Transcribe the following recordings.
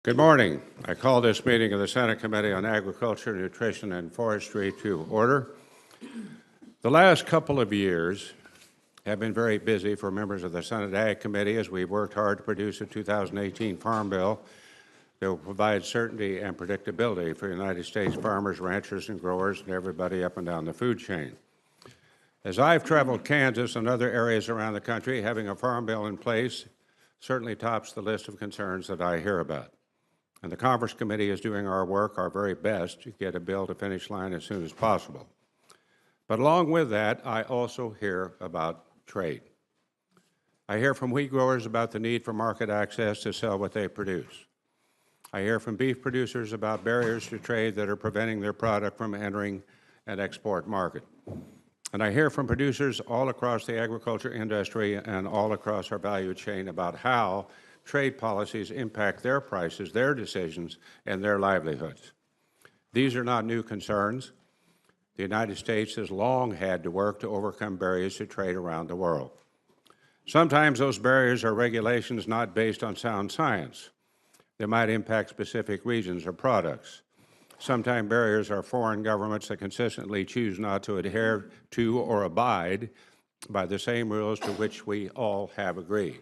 Good morning. I call this meeting of the Senate Committee on Agriculture, Nutrition, and Forestry to order. The last couple of years have been very busy for members of the Senate Ag Committee as we've worked hard to produce a 2018 Farm Bill that will provide certainty and predictability for United States farmers, ranchers, and growers, and everybody up and down the food chain. As I've traveled Kansas and other areas around the country, having a Farm Bill in place certainly tops the list of concerns that I hear about. And the Conference Committee is doing our work, our very best, to get a bill to finish line as soon as possible. But along with that, I also hear about trade. I hear from wheat growers about the need for market access to sell what they produce. I hear from beef producers about barriers to trade that are preventing their product from entering an export market. And I hear from producers all across the agriculture industry and all across our value chain about how trade policies impact their prices, their decisions, and their livelihoods. These are not new concerns. The United States has long had to work to overcome barriers to trade around the world. Sometimes those barriers are regulations not based on sound science. They might impact specific regions or products. Sometimes barriers are foreign governments that consistently choose not to adhere to or abide by the same rules to which we all have agreed.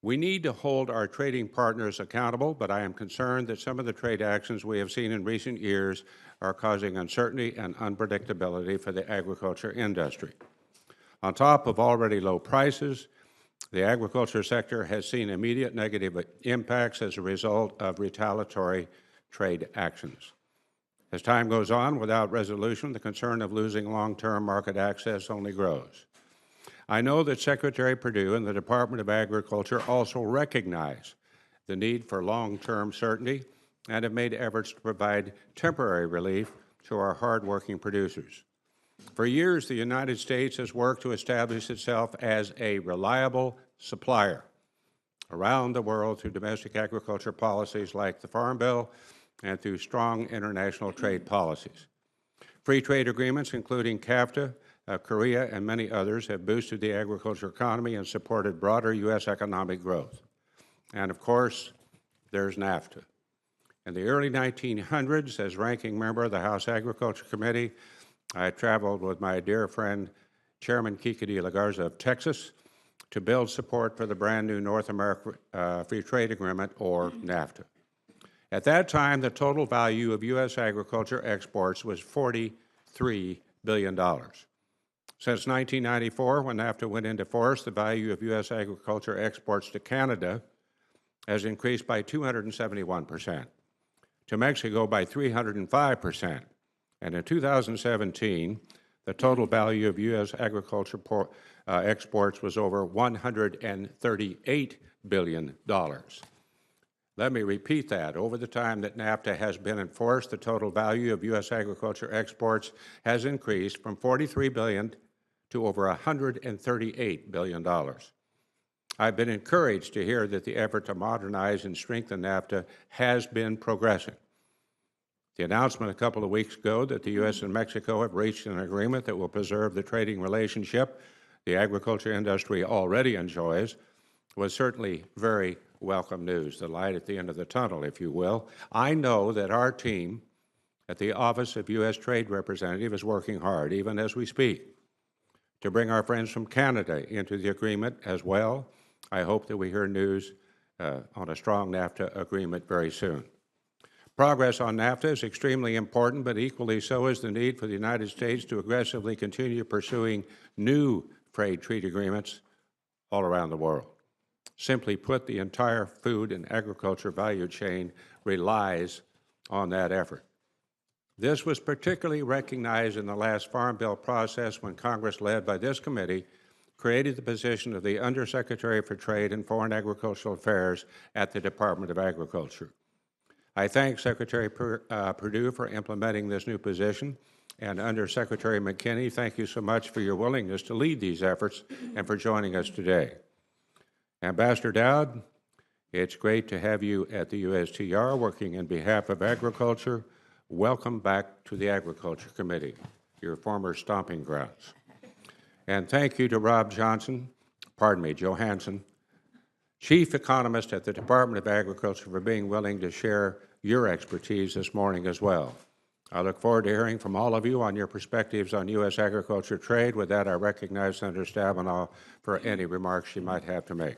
We need to hold our trading partners accountable, but I am concerned that some of the trade actions we have seen in recent years are causing uncertainty and unpredictability for the agriculture industry. On top of already low prices, the agriculture sector has seen immediate negative impacts as a result of retaliatory trade actions. As time goes on without resolution, the concern of losing long-term market access only grows. I know that Secretary Perdue and the Department of Agriculture also recognize the need for long-term certainty and have made efforts to provide temporary relief to our hard-working producers. For years, the United States has worked to establish itself as a reliable supplier around the world through domestic agriculture policies like the Farm Bill and through strong international trade policies. Free trade agreements, including CAFTA, Korea, and many others, have boosted the agriculture economy and supported broader U.S. economic growth. And of course, there's NAFTA. In the early 1900s, as ranking member of the House Agriculture Committee, I traveled with my dear friend, Chairman Kike de la Garza of Texas, to build support for the brand new North America Free Trade Agreement, or NAFTA. At that time, the total value of U.S. agriculture exports was $43 billion. Since 1994, when NAFTA went into force, the value of U.S. agriculture exports to Canada has increased by 271%, to Mexico by 305%, and in 2017, the total value of U.S. agriculture exports was over $138 billion. Let me repeat that. Over the time that NAFTA has been enforced, the total value of U.S. agriculture exports has increased from $43 billion to over $138 billion. I've been encouraged to hear that the effort to modernize and strengthen NAFTA has been progressing. The announcement a couple of weeks ago that the U.S. and Mexico have reached an agreement that will preserve the trading relationship the agriculture industry already enjoys was certainly very welcome news, the light at the end of the tunnel, if you will. I know that our team at the Office of U.S. Trade Representative is working hard, even as we speak, to bring our friends from Canada into the agreement as well. I hope that we hear news on a strong NAFTA agreement very soon. Progress on NAFTA is extremely important, but equally so is the need for the United States to aggressively continue pursuing new trade treaty agreements all around the world. Simply put, the entire food and agriculture value chain relies on that effort. This was particularly recognized in the last Farm Bill process when Congress, led by this committee, created the position of the Undersecretary for Trade and Foreign Agricultural Affairs at the Department of Agriculture. I thank Secretary Perdue for implementing this new position, and Undersecretary McKinney, thank you so much for your willingness to lead these efforts and for joining us today. Ambassador Dowd, it's great to have you at the USTR working in behalf of agriculture. Welcome back to the Agriculture Committee, your former stomping grounds. And thank you to Rob Johansen, Chief Economist at the Department of Agriculture, for being willing to share your expertise this morning as well. I look forward to hearing from all of you on your perspectives on U.S. agriculture trade. With that, I recognize Senator Stabenow for any remarks she might have to make.